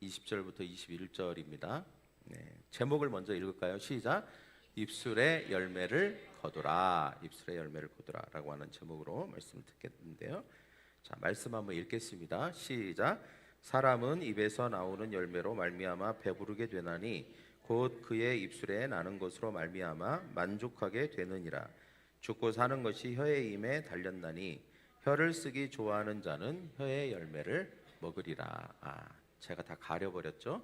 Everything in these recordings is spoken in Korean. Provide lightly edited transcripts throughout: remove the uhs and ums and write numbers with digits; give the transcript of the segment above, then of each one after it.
20절부터 21절입니다. 제목을 먼저 읽을까요? 시작. 입술의 열매를 거두라. 입술의 열매를 거두라라고 하는 제목으로 말씀을 듣겠는데요. 자, 말씀 한번 읽겠습니다. 시작. 사람은 입에서 나오는 열매로 말미암아 배부르게 되나니 곧 그의 입술에 나는 것으로 말미암아 만족하게 되느니라. 죽고 사는 것이 혀의 임에 달렸나니 혀를 쓰기 좋아하는 자는 혀의 열매를 먹으리라. 제가 다 가려버렸죠.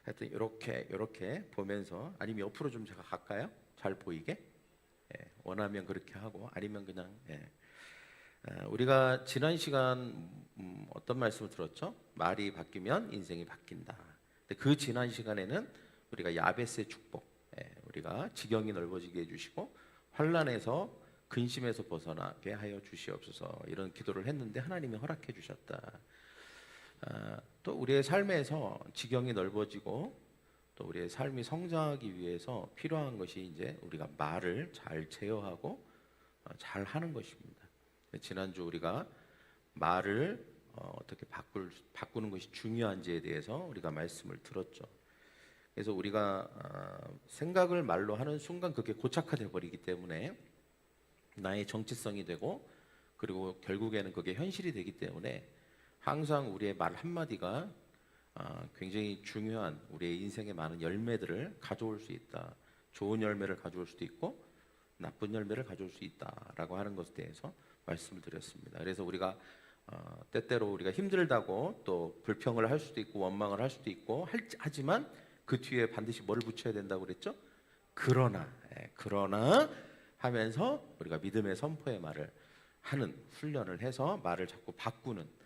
하여튼 이렇게 보면서, 아니면 옆으로 좀 제가 갈까요? 잘 보이게. 원하면 그렇게 하고, 아니면 그냥. 우리가 지난 시간 어떤 말씀을 들었죠? 말이 바뀌면 인생이 바뀐다. 근데 그 지난 시간에는 우리가 야베스의 축복, 우리가 지경이 넓어지게 해주시고 환난에서 근심에서 벗어나게 하여 주시옵소서, 이런 기도를 했는데 하나님이 허락해 주셨다. 또 우리의 삶에서 지경이 넓어지고 또 우리의 삶이 성장하기 위해서 필요한 것이 이제 우리가 말을 잘 제어하고 잘 하는 것입니다. 지난주 우리가 말을 어떻게 바꾸는 것이 중요한지에 대해서 우리가 말씀을 들었죠. 그래서 우리가 생각을 말로 하는 순간 그게 고착화되어 버리기 때문에 나의 정체성이 되고, 그리고 결국에는 그게 현실이 되기 때문에 항상 우리의 말 한마디가 굉장히 중요한 우리의 인생의 많은 열매들을 가져올 수 있다. 좋은 열매를 가져올 수도 있고 나쁜 열매를 가져올 수 있다라고 하는 것에 대해서 말씀을 드렸습니다. 그래서 우리가 때때로 우리가 힘들다고 또 불평을 할 수도 있고 원망을 할 수도 있고 하지만 그 뒤에 반드시 뭐를 붙여야 된다고 그랬죠? 그러나 하면서 우리가 믿음의 선포의 말을 하는 훈련을 해서 말을 자꾸 바꾸는,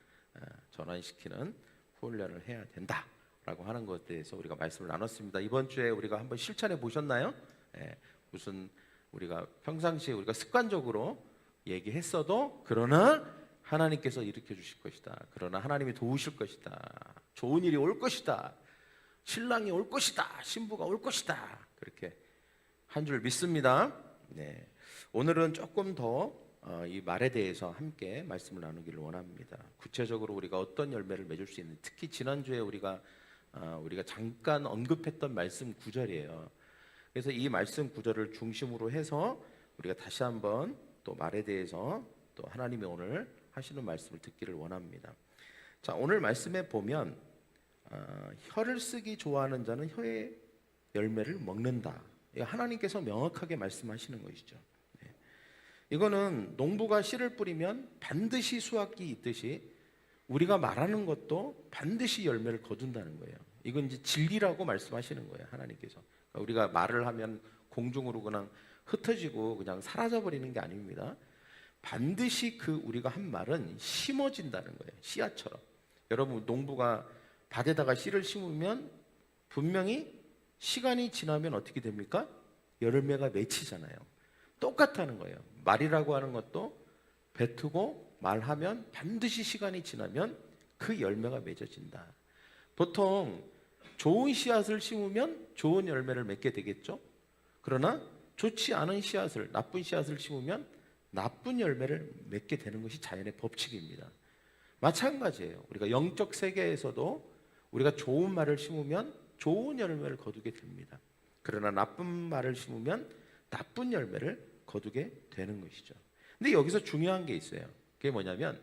전환시키는 훈련을 해야 된다라고 하는 것에 대해서 우리가 말씀을 나눴습니다. 이번 주에 우리가 한번 실천해 보셨나요? 무슨 우리가 평상시에 우리가 습관적으로 얘기했어도 그러나 하나님께서 일으켜 주실 것이다. 그러나 하나님이 도우실 것이다. 좋은 일이 올 것이다. 신랑이 올 것이다. 신부가 올 것이다. 그렇게 한 줄 믿습니다. 오늘은 조금 더 이 말에 대해서 함께 말씀을 나누기를 원합니다. 구체적으로 우리가 어떤 열매를 맺을 수 있는, 특히 지난주에 우리가 잠깐 언급했던 말씀 구절이에요. 그래서 이 말씀 구절을 중심으로 해서 우리가 다시 한번 또 말에 대해서 또 하나님이 오늘 하시는 말씀을 듣기를 원합니다. 자, 오늘 말씀에 보면 혀를 쓰기 좋아하는 자는 혀의 열매를 먹는다. 하나님께서 명확하게 말씀하시는 것이죠. 이거는 농부가 씨를 뿌리면 반드시 수확이 있듯이 우리가 말하는 것도 반드시 열매를 거둔다는 거예요. 이건 이제 진리라고 말씀하시는 거예요, 하나님께서. 그러니까 우리가 말을 하면 공중으로 그냥 흩어지고 그냥 사라져버리는 게 아닙니다. 반드시 그 우리가 한 말은 심어진다는 거예요, 씨앗처럼. 여러분, 농부가 밭에다가 씨를 심으면 분명히 시간이 지나면 어떻게 됩니까? 열매가 맺히잖아요. 똑같다는 거예요. 말이라고 하는 것도 뱉고 말하면 반드시 시간이 지나면 그 열매가 맺어진다. 보통 좋은 씨앗을 심으면 좋은 열매를 맺게 되겠죠. 그러나 좋지 않은 씨앗을, 나쁜 씨앗을 심으면 나쁜 열매를 맺게 되는 것이 자연의 법칙입니다. 마찬가지예요. 우리가 영적 세계에서도 우리가 좋은 말을 심으면 좋은 열매를 거두게 됩니다. 그러나 나쁜 말을 심으면 나쁜 열매를 거두게 되는 것이죠. 근데 여기서 중요한 게 있어요. 그게 뭐냐면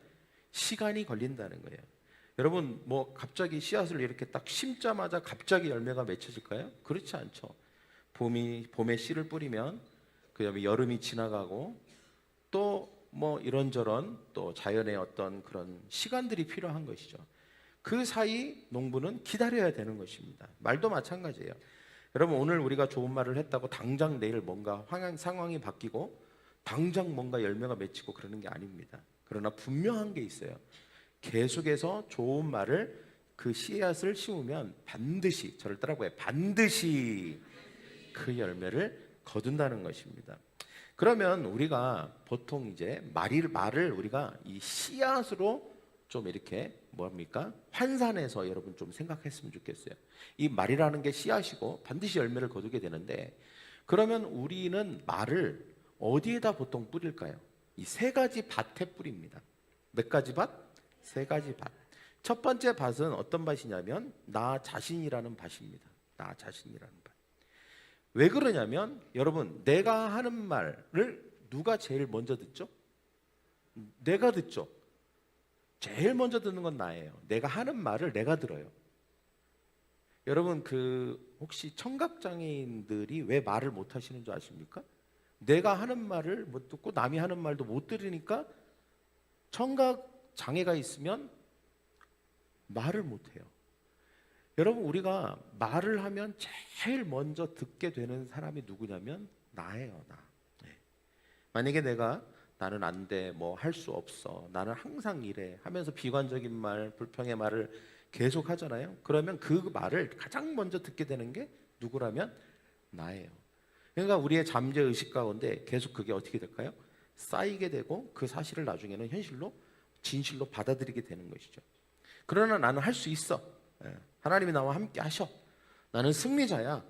시간이 걸린다는 거예요. 여러분, 뭐 갑자기 씨앗을 이렇게 딱 심자마자 갑자기 열매가 맺혀질까요? 그렇지 않죠. 봄에 씨를 뿌리면 그다음에 여름이 지나가고 또 뭐 이런저런 또 자연의 어떤 그런 시간들이 필요한 것이죠. 그 사이 농부는 기다려야 되는 것입니다. 말도 마찬가지예요. 여러분, 오늘 우리가 좋은 말을 했다고 당장 내일 뭔가 상황이 바뀌고 당장 뭔가 열매가 맺히고 그러는 게 아닙니다. 그러나 분명한 게 있어요. 계속해서 좋은 말을, 그 씨앗을 심으면 반드시, 저를 따라고요, 반드시 그 열매를 거둔다는 것입니다. 그러면 우리가 보통 이제 말을 우리가 이 씨앗으로 좀 이렇게 뭡니까? 환산해서 여러분 좀 생각했으면 좋겠어요. 이 말이라는 게 씨앗이고 반드시 열매를 거두게 되는데, 그러면 우리는 말을 어디에다 보통 뿌릴까요? 이 세 가지 밭에 뿌립니다. 몇 가지 밭? 세 가지 밭. 첫 번째 밭은 어떤 밭이냐면 나 자신이라는 밭입니다. 나 자신이라는 밭. 왜 그러냐면 여러분, 내가 하는 말을 누가 제일 먼저 듣죠? 내가 듣죠. 제일 먼저 듣는 건 나예요. 내가 하는 말을 내가 들어요. 여러분, 혹시 청각장애인들이 왜 말을 못 하시는 줄 아십니까? 내가 하는 말을 못 듣고 남이 하는 말도 못 들으니까 청각장애가 있으면 말을 못 해요. 여러분, 우리가 말을 하면 제일 먼저 듣게 되는 사람이 누구냐면 나예요, 나. 네. 만약에 나는 안 돼, 뭐 할 수 없어, 나는 항상 이래 하면서 비관적인 말, 불평의 말을 계속 하잖아요. 그러면 그 말을 가장 먼저 듣게 되는 게 누구라면 나예요. 그러니까 우리의 잠재의식 가운데 계속 그게 어떻게 될까요? 쌓이게 되고 그 사실을 나중에는 현실로, 진실로 받아들이게 되는 것이죠. 그러나 나는 할 수 있어. 하나님이 나와 함께 하셔. 나는 승리자야.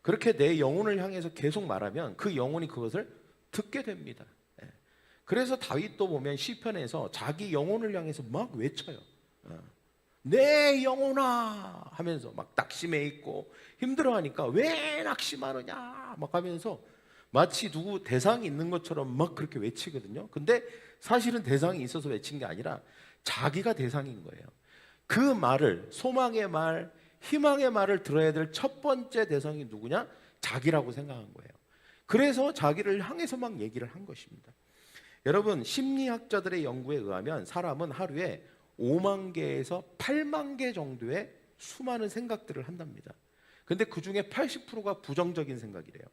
그렇게 내 영혼을 향해서 계속 말하면 그 영혼이 그것을 듣게 됩니다. 그래서 다윗도 보면 시편에서 자기 영혼을 향해서 막 외쳐요. 내 영혼아 하면서 막 낙심해 있고 힘들어하니까 왜 낙심하느냐 막 하면서 마치 누구 대상이 있는 것처럼 막 그렇게 외치거든요. 근데 사실은 대상이 있어서 외친 게 아니라 자기가 대상인 거예요. 그 말을, 소망의 말, 희망의 말을 들어야 될 첫 번째 대상이 누구냐? 자기라고 생각한 거예요. 그래서 자기를 향해서 막 얘기를 한 것입니다. 여러분, 심리학자들의 연구에 의하면 사람은 하루에 5만 개에서 8만 개 정도의 수많은 생각들을 한답니다. 근데 그 중에 80%가 부정적인 생각이래요.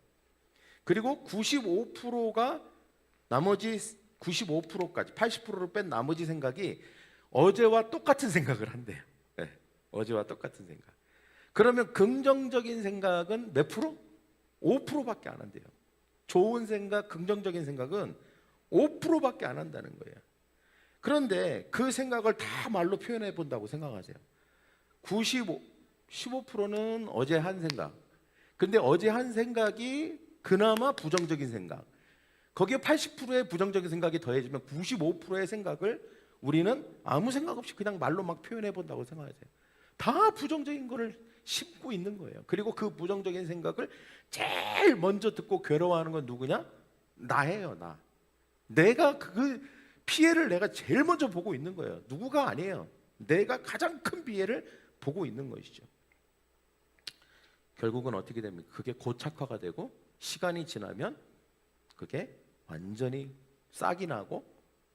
그리고 95%가 나머지 95%까지 80%를 뺀 나머지 생각이 어제와 똑같은 생각을 한대요. 네, 어제와 똑같은 생각. 그러면 긍정적인 생각은 몇 프로? 5%밖에 안 한대요. 좋은 생각, 긍정적인 생각은 5%밖에 안 한다는 거예요. 그런데 그 생각을 다 말로 표현해 본다고 생각하세요. 15%는 어제 한 생각. 근데 어제 한 생각이 그나마 부정적인 생각. 거기에 80%의 부정적인 생각이 더해지면 95%의 생각을 우리는 아무 생각 없이 그냥 말로 막 표현해 본다고 생각하세요. 다 부정적인 거를 심고 있는 거예요. 그리고 그 부정적인 생각을 제일 먼저 듣고 괴로워하는 건 누구냐? 나예요, 나. 내가 그 피해를 내가 제일 먼저 보고 있는 거예요. 누구가 아니에요. 내가 가장 큰 피해를 보고 있는 것이죠. 결국은 어떻게 됩니까? 그게 고착화가 되고 시간이 지나면 그게 완전히 싹이 나고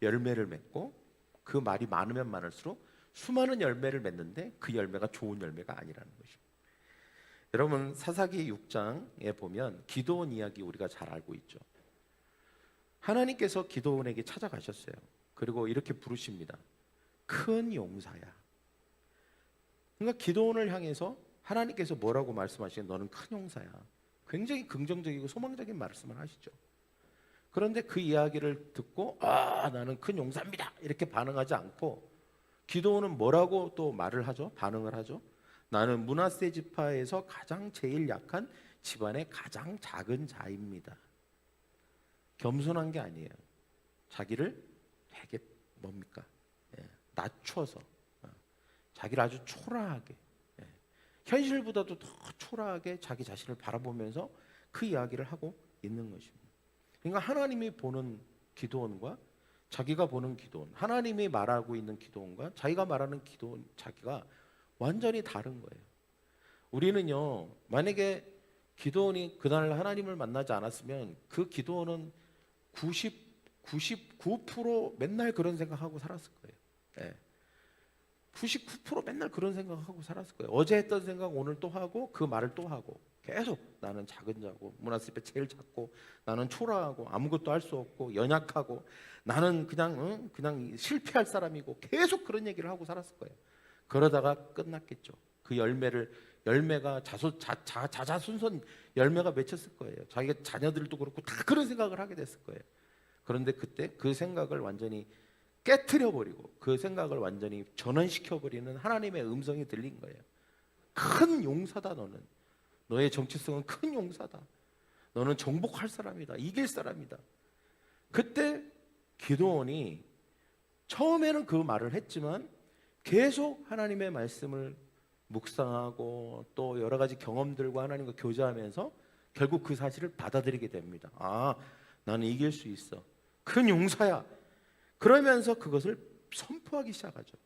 열매를 맺고 그 말이 많으면 많을수록 수많은 열매를 맺는데 그 열매가 좋은 열매가 아니라는 것입니다. 여러분, 사사기 6장에 보면 기드온 이야기 우리가 잘 알고 있죠. 하나님께서 기드온에게 찾아가셨어요. 그리고 이렇게 부르십니다. 큰 용사야. 그러니까 기드온을 향해서 하나님께서 뭐라고 말씀하시는 너는 큰 용사야. 굉장히 긍정적이고 소망적인 말씀을 하시죠. 그런데 그 이야기를 듣고 나는 큰 용사입니다 이렇게 반응하지 않고 기드온은 뭐라고 또 말을 하죠? 반응을 하죠. 나는 므낫세 지파에서 가장 제일 약한 집안의 가장 작은 자입니다. 겸손한 게 아니에요. 자기를 되게 뭡니까? 낮춰서 자기를 아주 초라하게 현실보다도 더 초라하게 자기 자신을 바라보면서 그 이야기를 하고 있는 것입니다. 그러니까 하나님이 보는 기드온과 자기가 보는 기드온, 하나님이 말하고 있는 기드온과 자기가 말하는 기드온, 자기가 완전히 다른 거예요. 우리는요, 만약에 기드온이 그날 하나님을 만나지 않았으면 그 기드온은 99% 맨날 그런 생각하고 살았을 거예요. 99% 맨날 그런 생각하고 살았을 거예요. 어제 했던 생각 오늘 또 하고 그 말을 또 하고 계속 나는 작은 자고 므낫세 집에 제일 작고 나는 초라하고 아무것도 할 수 없고 연약하고 나는 그냥 실패할 사람이고 계속 그런 얘기를 하고 살았을 거예요. 그러다가 끝났겠죠. 그 열매가 자자손손 열매가 맺혔을 거예요. 자기가 자녀들도 그렇고 다 그런 생각을 하게 됐을 거예요. 그런데 그때 그 생각을 완전히 깨트려 버리고 그 생각을 완전히 전환시켜 버리는 하나님의 음성이 들린 거예요. 큰 용사다 너는. 너의 정체성은 큰 용사다. 너는 정복할 사람이다. 이길 사람이다. 그때 기드온이 처음에는 그 말을 했지만 계속 하나님의 말씀을 묵상하고 또 여러 가지 경험들과 하나님과 교제하면서 결국 그 사실을 받아들이게 됩니다. 아, 나는 이길 수 있어. 큰 용사야. 그러면서 그것을 선포하기 시작하죠.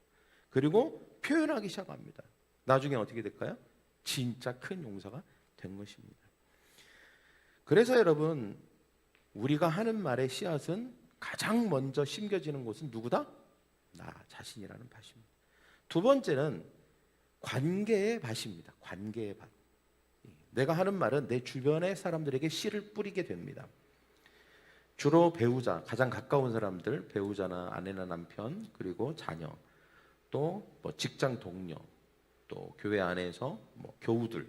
그리고 표현하기 시작합니다. 나중에 어떻게 될까요? 진짜 큰 용사가 된 것입니다. 그래서 여러분, 우리가 하는 말의 씨앗은 가장 먼저 심겨지는 곳은 누구다? 나 자신이라는 밭입니다. 두 번째는 관계의 밭입니다. 관계의 밭. 내가 하는 말은 내 주변의 사람들에게 씨를 뿌리게 됩니다. 주로 배우자, 가장 가까운 사람들, 배우자나 아내나 남편, 그리고 자녀, 또 뭐 직장 동료, 또 교회 안에서 뭐 교우들,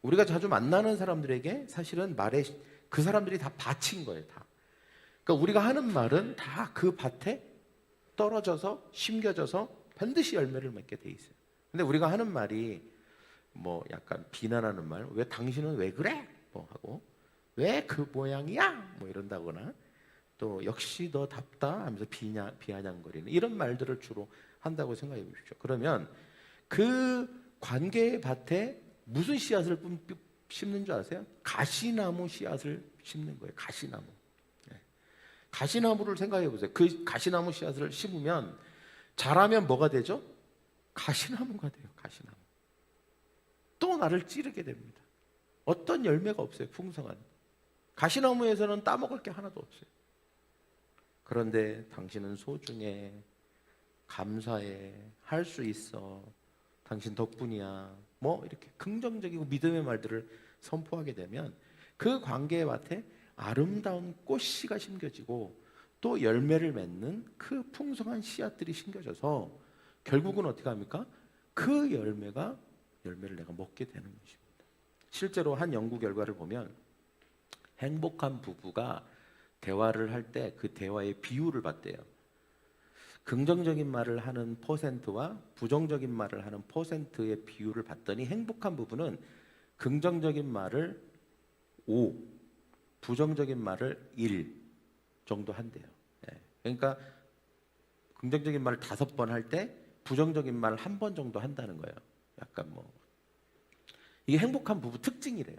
우리가 자주 만나는 사람들에게 사실은 말에 그 사람들이 다 밭인 거예요. 다. 그러니까 우리가 하는 말은 다 그 밭에 떨어져서 심겨져서 반드시 열매를 맺게 돼 있어요. 근데 우리가 하는 말이 뭐 약간 비난하는 말, 왜 당신은 왜 그래? 뭐 하고 왜 그 모양이야? 뭐 이런다거나 또 역시 너 답다 하면서 비아냥거리는 이런 말들을 주로 한다고 생각해 보십시오. 그러면 그 관계의 밭에 무슨 씨앗을 심는 줄 아세요? 가시나무 씨앗을 심는 거예요. 가시나무. 가시나무를 생각해 보세요. 그 가시나무 씨앗을 심으면 자라면 뭐가 되죠? 가시나무가 돼요. 가시나무. 또 나를 찌르게 됩니다. 어떤 열매가 없어요. 풍성한. 가시나무에서는 따먹을 게 하나도 없어요. 그런데 당신은 소중해, 감사해, 할 수 있어, 당신 덕분이야, 뭐 이렇게 긍정적이고 믿음의 말들을 선포하게 되면 그 관계의 밭에 아름다운 꽃씨가 심겨지고 또 열매를 맺는 그 풍성한 씨앗들이 심겨져서 결국은 어떻게 합니까? 그 열매를 내가 먹게 되는 것입니다. 실제로 한 연구 결과를 보면 행복한 부부가 대화를 할 때 그 대화의 비율을 봤대요. 긍정적인 말을 하는 퍼센트와 부정적인 말을 하는 퍼센트의 비율을 봤더니 행복한 부부는 긍정적인 말을 5, 부정적인 말을 1 정도 한대요. 그러니까 긍정적인 말을 5번 할 때 부정적인 말을 1번 정도 한다는 거예요. 약간 뭐 이게 행복한 부부 특징이래요.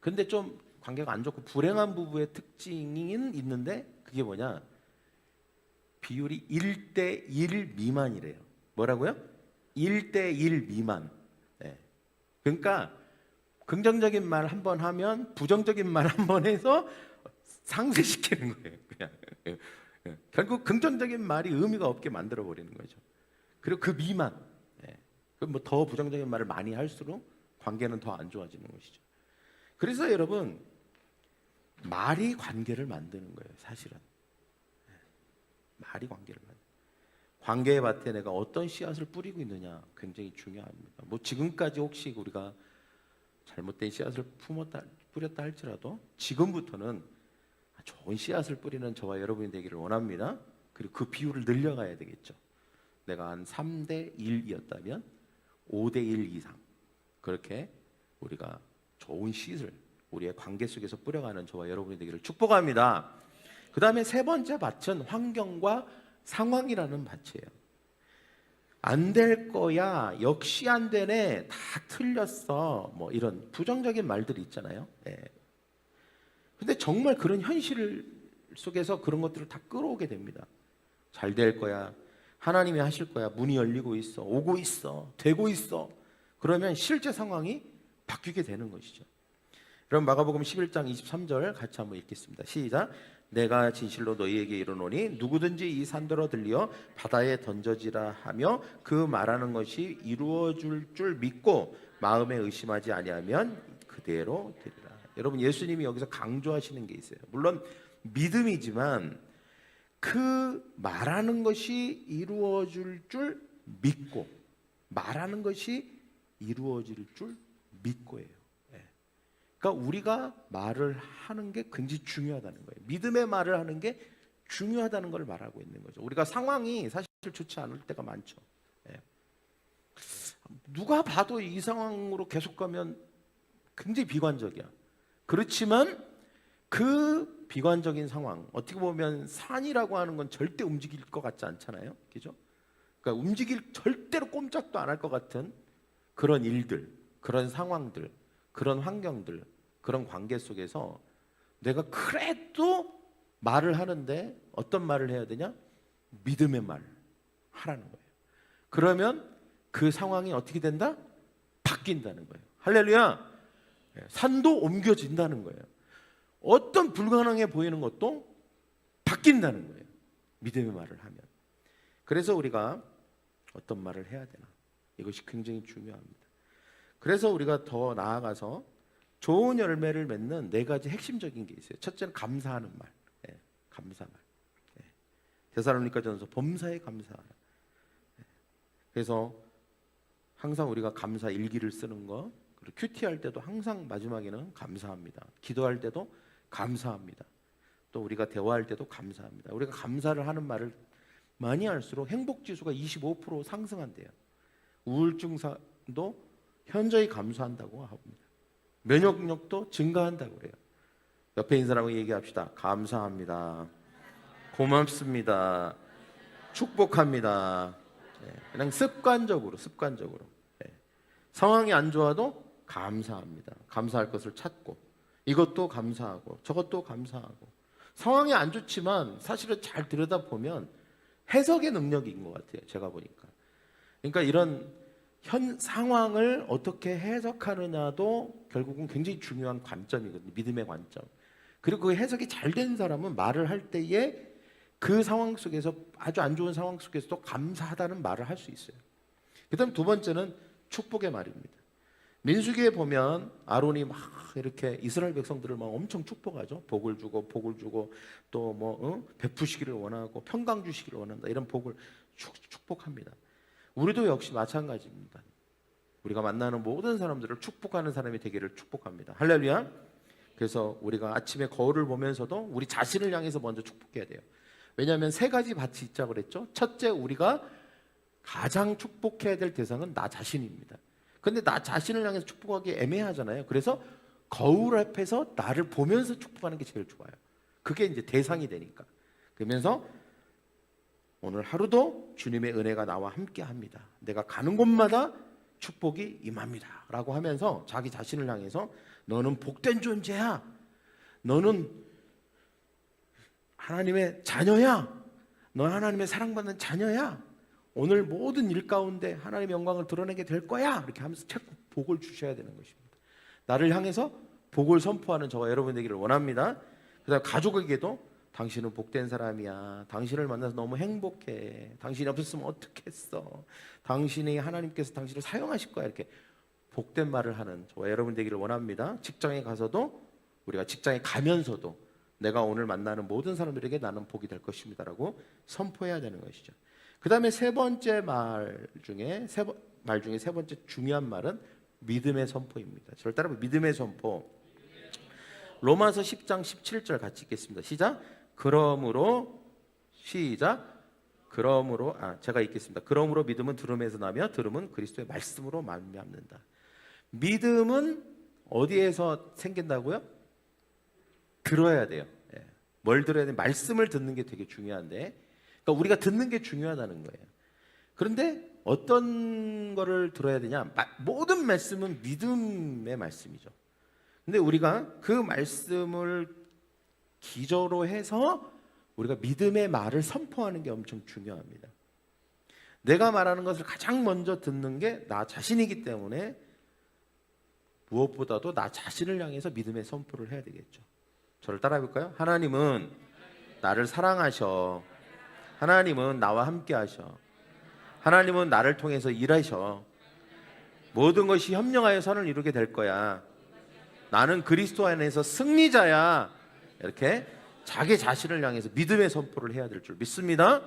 근데 좀 관계가 안 좋고 불행한 부부의 특징은 있는데 그게 뭐냐? 비율이 1대1 미만이래요. 뭐라고요? 1대1 미만. 그러니까 긍정적인 말 1번 하면 부정적인 말 1번 해서 상쇄시키는 거예요. 그냥 결국 긍정적인 말이 의미가 없게 만들어 버리는 거죠. 그리고 그 미만. 그럼 뭐 더 부정적인 말을 많이 할수록 관계는 더 안 좋아지는 것이죠. 그래서 여러분, 말이 관계를 만드는 거예요. 사실은 말이 관계를 만드는. 관계의 밭에 내가 어떤 씨앗을 뿌리고 있느냐 굉장히 중요합니다. 뭐 지금까지 혹시 우리가 잘못된 씨앗을 뿌렸다 할지라도 지금부터는 좋은 씨앗을 뿌리는 저와 여러분이 되기를 원합니다. 그리고 그 비율을 늘려가야 되겠죠. 내가 한 3대1이었다면 5대1 이상 그렇게 우리가 좋은 씨를 우리의 관계 속에서 뿌려가는 저와 여러분이 되기를 축복합니다. 그 다음에 세 번째 밭은 환경과 상황이라는 밭이에요. 안 될 거야, 역시 안 되네, 다 틀렸어, 뭐 이런 부정적인 말들이 있잖아요. 근데 정말 그런 현실 속에서 그런 것들을 다 끌어오게 됩니다. 잘 될 거야, 하나님이 하실 거야, 문이 열리고 있어, 오고 있어, 되고 있어. 그러면 실제 상황이 바뀌게 되는 것이죠. 그럼 마가복음 11장 23절 같이 한번 읽겠습니다. 시작. 내가 진실로 너희에게 이르노니 누구든지 이 산더러 들려 바다에 던져지라 하며 그 말하는 것이 이루어질 줄 믿고 마음에 의심하지 아니하면 그대로 되리라. 여러분, 예수님이 여기서 강조하시는 게 있어요. 물론 믿음이지만 그 말하는 것이 이루어질 줄 믿고, 말하는 것이 이루어질 줄 믿고예요. 그러니까 우리가 말을 하는 게 굉장히 중요하다는 거예요. 믿음의 말을 하는 게 중요하다는 걸 말하고 있는 거죠. 우리가 상황이 사실 좋지 않을 때가 많죠. 누가 봐도 이 상황으로 계속 가면 굉장히 비관적이야. 그렇지만 그 비관적인 상황, 어떻게 보면 산이라고 하는 건 절대 움직일 것 같지 않잖아요. 그죠? 그러니까 움직일 절대로 꼼짝도 안 할 것 같은 그런 일들, 그런 상황들, 그런 환경들, 그런 관계 속에서 내가 그래도 말을 하는데 어떤 말을 해야 되냐? 믿음의 말을 하라는 거예요. 그러면 그 상황이 어떻게 된다? 바뀐다는 거예요. 할렐루야. 산도 옮겨진다는 거예요. 어떤 불가능해 보이는 것도 바뀐다는 거예요. 믿음의 말을 하면. 그래서 우리가 어떤 말을 해야 되나? 이것이 굉장히 중요합니다. 그래서 우리가 더 나아가서 좋은 열매를 맺는 네 가지 핵심적인 게 있어요. 첫째는 감사하는 말. 감사 말. 데살로니가전서 범사에 감사하라. 그래서 항상 우리가 감사 일기를 쓰는 거, 그리고 큐티할 때도 항상 마지막에는 감사합니다. 기도할 때도 감사합니다. 또 우리가 대화할 때도 감사합니다. 우리가 감사를 하는 말을 많이 할수록 행복지수가 25% 상승한대요. 우울증도 현저히 감소한다고 합니다. 면역력도 증가한다고 그래요. 옆에 있는 사람에게 얘기합시다. 감사합니다. 고맙습니다. 축복합니다. 그냥 습관적으로. 상황이 안 좋아도 감사합니다. 감사할 것을 찾고, 이것도 감사하고 저것도 감사하고. 상황이 안 좋지만 사실은 잘 들여다보면 해석의 능력인 것 같아요. 제가 보니까. 그러니까 이런 현 상황을 어떻게 해석하느냐도 결국은 굉장히 중요한 관점이거든요. 믿음의 관점. 그리고 그 해석이 잘 된 사람은 말을 할 때에 그 상황 속에서, 아주 안 좋은 상황 속에서도 감사하다는 말을 할 수 있어요. 그다음 두 번째는 축복의 말입니다. 민수기에 보면 아론이 막 이렇게 이스라엘 백성들을 막 엄청 축복하죠. 복을 주고 또 뭐 베푸시기를 원하고 평강 주시기를 원한다. 이런 복을 축복합니다. 우리도 역시 마찬가지입니다. 우리가 만나는 모든 사람들을 축복하는 사람이 되기를 축복합니다. 할렐루야. 그래서 우리가 아침에 거울을 보면서도 우리 자신을 향해서 먼저 축복해야 돼요. 왜냐하면 세 가지 밭이 있자고 그랬죠. 첫째, 우리가 가장 축복해야 될 대상은 나 자신입니다. 근데 나 자신을 향해서 축복하기 애매하잖아요. 그래서 거울 앞에서 나를 보면서 축복하는 게 제일 좋아요. 그게 이제 대상이 되니까. 그러면서 오늘 하루도 주님의 은혜가 나와 함께 합니다. 내가 가는 곳마다 축복이 임합니다. 라고 하면서 자기 자신을 향해서 너는 복된 존재야. 너는 하나님의 자녀야. 너 하나님의 사랑받는 자녀야. 오늘 모든 일 가운데 하나님의 영광을 드러내게 될 거야. 이렇게 하면서 자꾸 복을 주셔야 되는 것입니다. 나를 향해서 복을 선포하는 저와 여러분 되기를 원합니다. 그다음 가족에게도 당신은 복된 사람이야. 당신을 만나서 너무 행복해. 당신이 없었으면 어떡했어. 당신이 하나님께서 당신을 사용하실 거야. 이렇게 복된 말을 하는 저와 여러분 되기를 원합니다. 직장에 가서도, 우리가 직장에 가면서도 내가 오늘 만나는 모든 사람들에게 나는 복이 될 것입니다라고 선포해야 되는 것이죠. 그 다음에 세 번째 말 중에 세 번째 중요한 말은 믿음의 선포입니다. 저를 따라서 믿음의 선포. 로마서 10장 17절 같이 읽겠습니다. 시작. 제가 읽겠습니다. 그러므로 믿음은 들음에서 나며 들음은 그리스도의 말씀으로 말미암는다. 믿음은 어디에서 생긴다고요? 들어야 돼요. 뭘 들어야 돼? 말씀을 듣는 게 되게 중요한데, 그러니까 우리가 듣는 게 중요하다는 거예요. 그런데 어떤 거를 들어야 되냐? 모든 말씀은 믿음의 말씀이죠. 근데 우리가 그 말씀을 기저로 해서 우리가 믿음의 말을 선포하는 게 엄청 중요합니다. 내가 말하는 것을 가장 먼저 듣는 게 나 자신이기 때문에 무엇보다도 나 자신을 향해서 믿음의 선포를 해야 되겠죠. 저를 따라해 볼까요? 하나님은 나를 사랑하셔. 하나님은 나와 함께 하셔. 하나님은 나를 통해서 일하셔. 모든 것이 협력하여 선을 이루게 될 거야. 나는 그리스도 안에서 승리자야. 이렇게 자기 자신을 향해서 믿음의 선포를 해야 될 줄 믿습니다.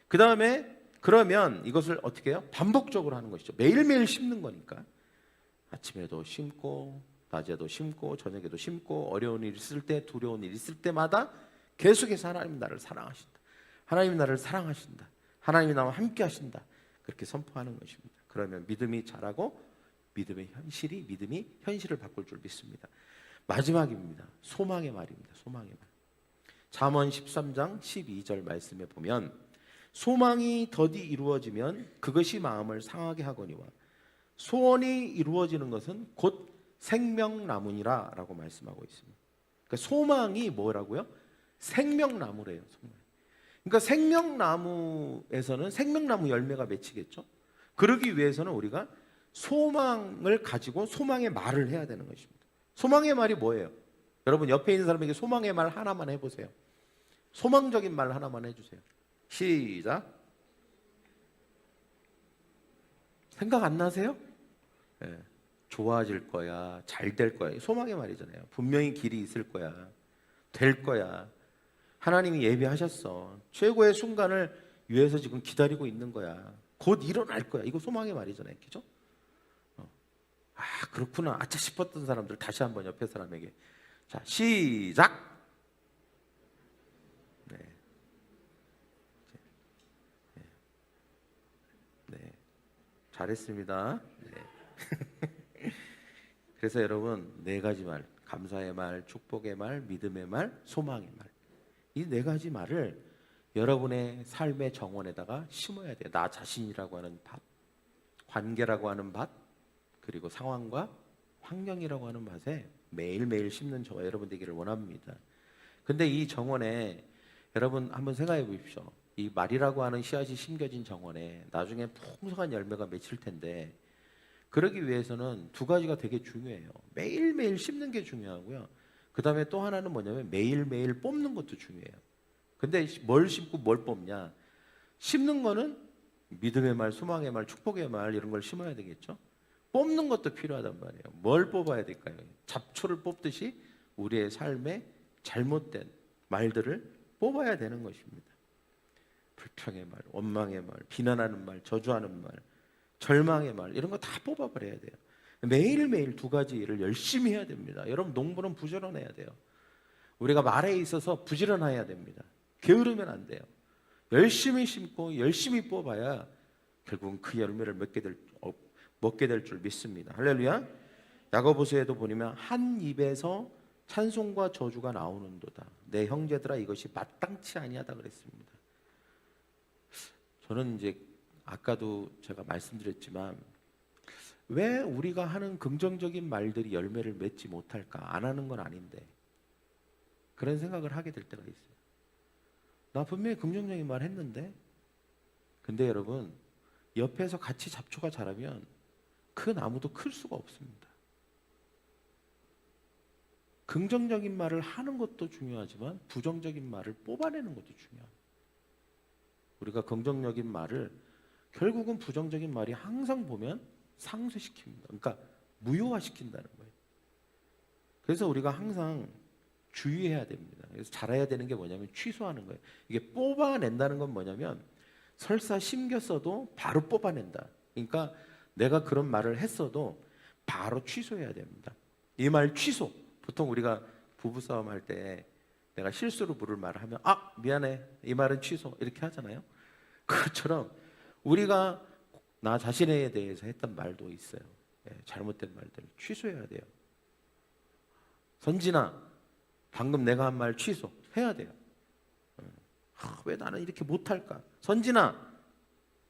그 다음에 그러면 이것을 어떻게 해요? 반복적으로 하는 것이죠. 매일매일 심는 거니까. 아침에도 심고 낮에도 심고 저녁에도 심고 어려운 일 있을 때, 두려운 일 있을 때마다 계속해서 하나님 나를 사랑하신다. 하나님 나를 사랑하신다. 하나님이 나와 함께 하신다. 그렇게 선포하는 것입니다. 그러면 믿음이 자라고 믿음이 현실을 바꿀 줄 믿습니다. 마지막입니다. 소망의 말입니다. 소망의 말. 잠언 13장 12절 말씀에 보면 소망이 더디 이루어지면 그것이 마음을 상하게 하거니와 소원이 이루어지는 것은 곧 생명나무니라 라고 말씀하고 있습니다. 그러니까 소망이 뭐라고요? 생명나무래요. 그러니까 생명나무에서는 생명나무 열매가 맺히겠죠. 그러기 위해서는 우리가 소망을 가지고 소망의 말을 해야 되는 것입니다. 소망의 말이 뭐예요? 여러분 옆에 있는 사람에게 소망의 말 하나만 해보세요. 소망적인 말 하나만 해주세요. 시작. 생각 안 나세요? 네. 좋아질 거야, 잘 될 거야. 소망의 말이잖아요. 분명히 길이 있을 거야, 될 거야. 하나님이 예비하셨어. 최고의 순간을 위해서 지금 기다리고 있는 거야. 곧 일어날 거야. 이거 소망의 말이잖아요. 그죠? 아, 그렇구나. 아차 싶었던 사람들 다시 한번 옆에 사람에게. 자, 시작. 네. 네. 잘했습니다. 네. 그래서 여러분 네 가지 말, 감사의 말, 축복의 말, 믿음의 말, 소망의 말, 이 네 가지 말을 여러분의 삶의 정원에다가 심어야 돼요. 나 자신이라고 하는 밭, 관계라고 하는 밭, 그리고 상황과 환경이라고 하는 밭에 매일매일 심는 저와 여러분 되기를 원합니다. 근데 이 정원에 여러분 한번 생각해 보십시오. 이 말이라고 하는 씨앗이 심겨진 정원에 나중에 풍성한 열매가 맺힐 텐데, 그러기 위해서는 두 가지가 되게 중요해요. 매일매일 심는 게 중요하고요. 그 다음에 또 하나는 뭐냐면 매일매일 뽑는 것도 중요해요. 근데 뭘 심고 뭘 뽑냐? 심는 거는 믿음의 말, 소망의 말, 축복의 말 이런 걸 심어야 되겠죠. 뽑는 것도 필요하단 말이에요. 뭘 뽑아야 될까요? 잡초를 뽑듯이 우리의 삶에 잘못된 말들을 뽑아야 되는 것입니다. 불평의 말, 원망의 말, 비난하는 말, 저주하는 말, 절망의 말 이런 거 다 뽑아버려야 돼요. 매일매일 두 가지 일을 열심히 해야 됩니다. 여러분 농부는 부지런해야 돼요. 우리가 말에 있어서 부지런해야 됩니다. 게으르면 안 돼요. 열심히 심고 열심히 뽑아야 결국은 그 열매를 먹게 될 줄 믿습니다. 할렐루야. 야고보서에도 보면 한 입에서 찬송과 저주가 나오는도다. 내 형제들아 이것이 마땅치 아니하다 그랬습니다. 저는 이제 아까도 제가 말씀드렸지만 왜 우리가 하는 긍정적인 말들이 열매를 맺지 못할까? 안 하는 건 아닌데 그런 생각을 하게 될 때가 있어요. 나 분명히 긍정적인 말 했는데, 근데 여러분 옆에서 같이 잡초가 자라면 그 나무도 클 수가 없습니다. 긍정적인 말을 하는 것도 중요하지만 부정적인 말을 뽑아내는 것도 중요합니다. 우리가 긍정적인 말을 결국은 부정적인 말이 항상 보면 상쇄시킵니다. 그러니까 무효화시킨다는 거예요. 그래서 우리가 항상 주의해야 됩니다. 그래서 잘해야 되는 게 뭐냐면 취소하는 거예요. 이게 뽑아낸다는 건 뭐냐면 설사 심겼어도 바로 뽑아낸다. 그러니까 내가 그런 말을 했어도 바로 취소해야 됩니다. 이 말 취소. 보통 우리가 부부싸움 할 때 내가 실수로 물을 말을 하면 아 미안해 이 말은 취소 이렇게 하잖아요. 그것처럼 우리가 나 자신에 대해서 했던 말도 있어요. 잘못된 말들을 취소해야 돼요. 선진아 방금 내가 한 말 취소해야 돼요. 왜 나는 이렇게 못할까? 선진아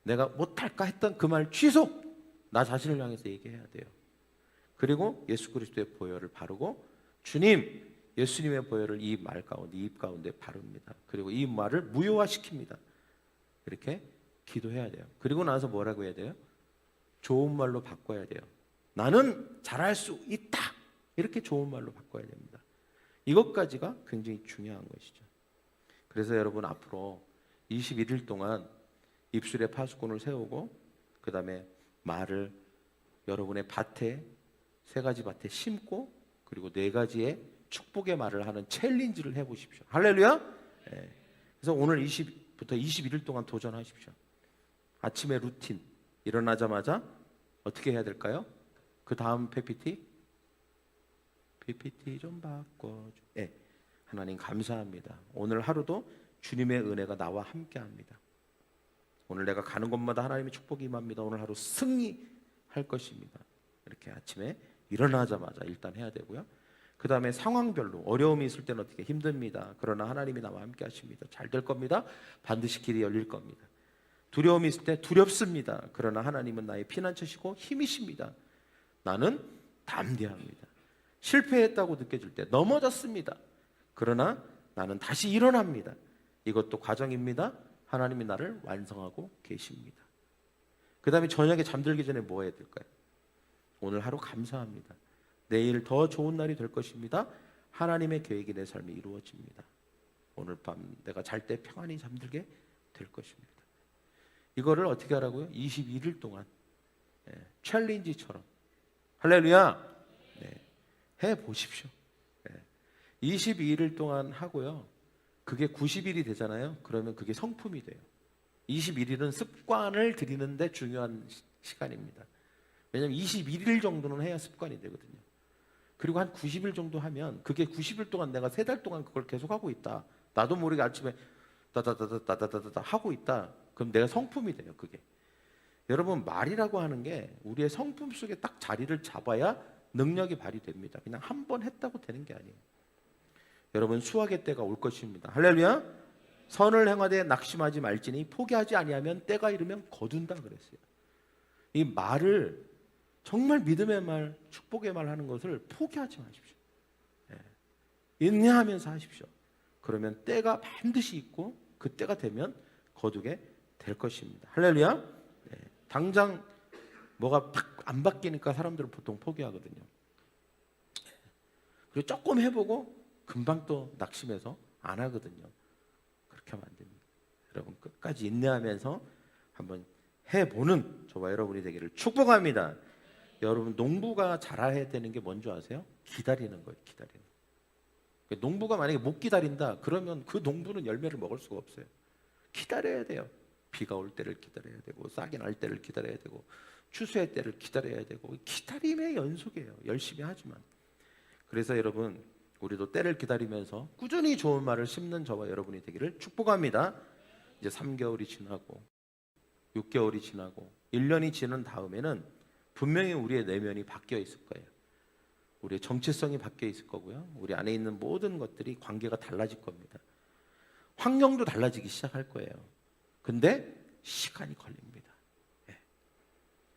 내가 못할까 했던 그 말 취소. 나 자신을 향해서 얘기해야 돼요. 그리고 예수 그리스도의 보혈을 바르고 주님 예수님의 보혈을 이 말 가운데 입 가운데 바릅니다. 그리고 이 말을 무효화시킵니다. 이렇게 기도해야 돼요. 그리고 나서 뭐라고 해야 돼요? 좋은 말로 바꿔야 돼요. 나는 잘할 수 있다. 이렇게 좋은 말로 바꿔야 됩니다. 이것까지가 굉장히 중요한 것이죠. 그래서 여러분 앞으로 21일 동안 입술에 파수꾼을 세우고 그 다음에 말을 여러분의 밭에 세 가지 밭에 심고 그리고 네 가지의 축복의 말을 하는 챌린지를 해보십시오. 할렐루야. 네. 그래서 오늘 20부터 21일 동안 도전하십시오. 아침에 루틴 일어나자마자 어떻게 해야 될까요? 그 다음 PPT 좀 바꿔줘. 네. 하나님 감사합니다. 오늘 하루도 주님의 은혜가 나와 함께합니다. 오늘 내가 가는 곳마다 하나님의 축복이 임합니다. 오늘 하루 승리할 것입니다. 이렇게 아침에 일어나자마자 일단 해야 되고요. 그 다음에 상황별로 어려움이 있을 때는 어떻게 힘듭니다. 그러나 하나님이 나와 함께 하십니다. 잘 될 겁니다. 반드시 길이 열릴 겁니다. 두려움이 있을 때 두렵습니다. 그러나 하나님은 나의 피난처시고 힘이십니다. 나는 담대합니다. 실패했다고 느껴질 때 넘어졌습니다. 그러나 나는 다시 일어납니다. 이것도 과정입니다. 하나님이 나를 완성하고 계십니다. 그 다음에 저녁에 잠들기 전에 뭐 해야 될까요? 오늘 하루 감사합니다. 내일 더 좋은 날이 될 것입니다. 하나님의 계획이 내 삶에 이루어집니다. 오늘 밤 내가 잘 때 평안히 잠들게 될 것입니다. 이거를 어떻게 하라고요? 21일 동안 챌린지처럼 할렐루야 해보십시오. 22일 동안 하고요. 그게 90일이 되잖아요. 그러면 그게 성품이 돼요. 21일은 습관을 들이는데 중요한 시간입니다. 왜냐하면 21일 정도는 해야 습관이 되거든요. 그리고 한 90일 정도 하면 그게 90일 동안 내가 3달 동안 그걸 계속 하고 있다. 나도 모르게 아침에 따다다다다다다다 하고 있다. 그럼 내가 성품이 돼요. 그게. 여러분 말이라고 하는 게 우리의 성품 속에 딱 자리를 잡아야 능력이 발휘됩니다. 그냥 한 번 했다고 되는 게 아니에요. 여러분 수확의 때가 올 것입니다. 할렐루야. 선을 행하되 낙심하지 말지니 포기하지 아니하면 때가 이르면 거둔다 그랬어요. 이 말을 정말 믿음의 말, 축복의 말 하는 것을 포기하지 마십시오. 인내하면서 하십시오. 그러면 때가 반드시 있고 그 때가 되면 거두게 될 것입니다. 할렐루야. 당장 뭐가 팍 안 바뀌니까 사람들은 보통 포기하거든요. 그리고 조금 해보고 금방 또 낙심해서 안 하거든요. 그렇게 하면 안 됩니다. 여러분 끝까지 인내하면서 한번 해보는 저와 여러분이 되기를 축복합니다. 여러분 농부가 잘해야 되는 게 뭔지 아세요? 기다리는 거예요. 기다리는 거예요. 농부가 만약에 못 기다린다 그러면 그 농부는 열매를 먹을 수가 없어요. 기다려야 돼요. 비가 올 때를 기다려야 되고 싹이 날 때를 기다려야 되고 추수의 때를 기다려야 되고 기다림의 연속이에요. 열심히 하지만. 그래서 여러분 우리도 때를 기다리면서 꾸준히 좋은 말을 심는 저와 여러분이 되기를 축복합니다. 이제 3개월이 지나고 6개월이 지나고 1년이 지난 다음에는 분명히 우리의 내면이 바뀌어 있을 거예요. 우리의 정체성이 바뀌어 있을 거고요. 우리 안에 있는 모든 것들이 관계가 달라질 겁니다. 환경도 달라지기 시작할 거예요. 근데 시간이 걸립니다.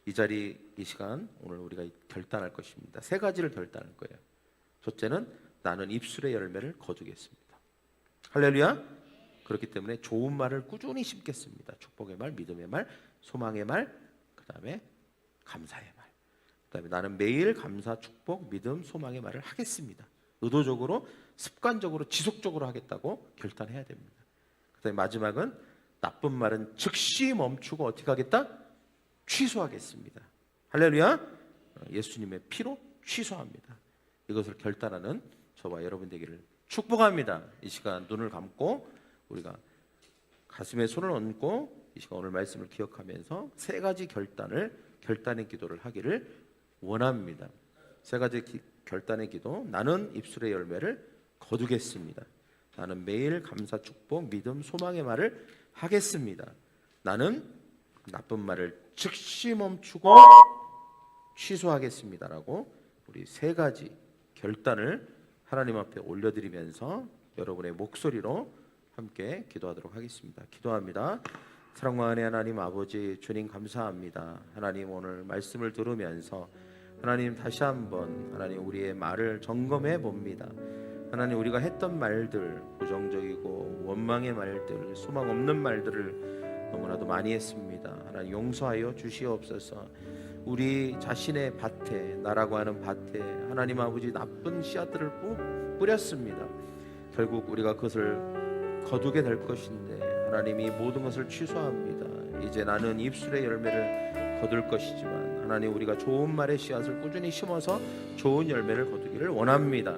이 자리, 이 시간 오늘 우리가 결단할 것입니다. 3가지를 결단할 거예요. 첫째는 나는 입술의 열매를 거두겠습니다. 할렐루야. 그렇기 때문에 좋은 말을 꾸준히 심겠습니다. 축복의 말, 믿음의 말, 소망의 말, 그 다음에 감사의 말. 그 다음에 나는 매일 감사, 축복, 믿음, 소망의 말을 하겠습니다. 의도적으로, 습관적으로, 지속적으로 하겠다고 결단해야 됩니다. 그 다음에 마지막은 나쁜 말은 즉시 멈추고 어떻게 하겠다? 취소하겠습니다. 할렐루야. 예수님의 피로 취소합니다. 이것을 결단하는 저와 여러분 되기를 축복합니다. 이 시간 눈을 감고 우리가 가슴에 손을 얹고 이 시간 오늘 말씀을 기억하면서 3가지 결단의 기도를 하기를 원합니다. 3가지 결단의 기도. 나는 입술의 열매를 거두겠습니다. 나는 매일 감사, 축복, 믿음, 소망의 말을 하겠습니다. 나는 나쁜 말을 즉시 멈추고 취소하겠습니다라고 우리 3가지 결단을 하나님 앞에 올려드리면서 여러분의 목소리로 함께 기도하도록 하겠습니다. 기도합니다. 사랑과 은혜 하나님 아버지 주님 감사합니다. 하나님 오늘 말씀을 들으면서 하나님 다시 한번 하나님 우리의 말을 점검해 봅니다. 하나님 우리가 했던 말들 부정적이고 원망의 말들 소망 없는 말들을 너무나도 많이 했습니다. 하나님 용서하여 주시옵소서. 우리 자신의 밭에 나라고 하는 밭에 하나님 아버지 나쁜 씨앗들을 뿌렸습니다. 결국 우리가 그것을 거두게 될 것인데 하나님이 모든 것을 취소합니다. 이제 나는 입술의 열매를 거둘 것이지만 하나님 우리가 좋은 말의 씨앗을 꾸준히 심어서 좋은 열매를 거두기를 원합니다.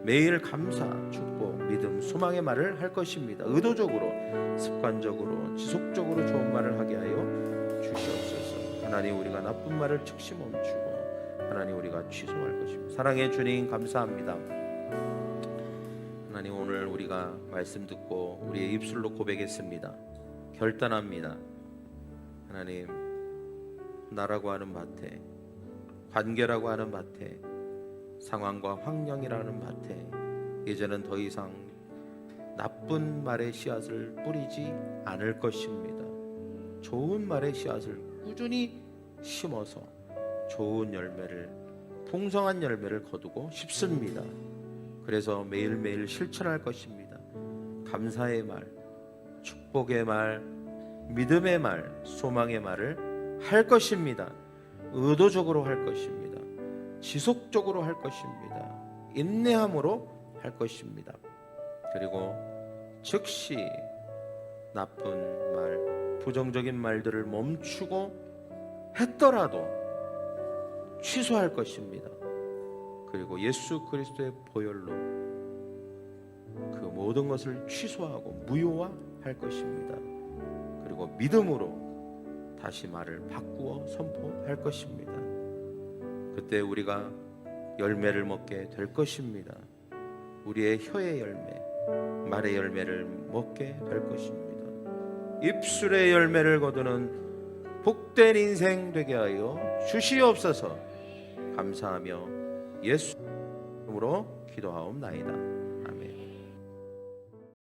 매일 감사, 축복, 믿음, 소망의 말을 할 것입니다. 의도적으로, 습관적으로, 지속적으로 좋은 말을 하게 하여 주시옵소서. 하나님 우리가 나쁜 말을 즉시 멈추고 하나님 우리가 취소할 것입니다. 사랑의 주님 감사합니다. 하나님 오늘 우리가 말씀 듣고 우리의 입술로 고백했습니다. 결단합니다. 하나님 나라고 하는 밭에 관계라고 하는 밭에 상황과 환경이라는 밭에 이제는 더 이상 나쁜 말의 씨앗을 뿌리지 않을 것입니다. 좋은 말의 씨앗을 꾸준히 심어서 좋은 열매를, 풍성한 열매를 거두고 싶습니다. 그래서 매일매일 실천할 것입니다. 감사의 말, 축복의 말, 믿음의 말, 소망의 말을 할 것입니다. 의도적으로 할 것입니다. 지속적으로 할 것입니다. 인내함으로 할 것입니다. 그리고 즉시 나쁜 말, 부정적인 말들을 멈추고 했더라도 취소할 것입니다. 그리고 예수 그리스도의 보혈로 그 모든 것을 취소하고 무효화할 것입니다. 그리고 믿음으로 다시 말을 바꾸어 선포할 것입니다. 그때 우리가 열매를 먹게 될 것입니다. 우리의 혀의 열매, 말의 열매를 먹게 될 것입니다. 입술의 열매를 거두는 복된 인생 되게 하여 주시옵소서. 감사하며 예수 이름으로 기도하옵나이다.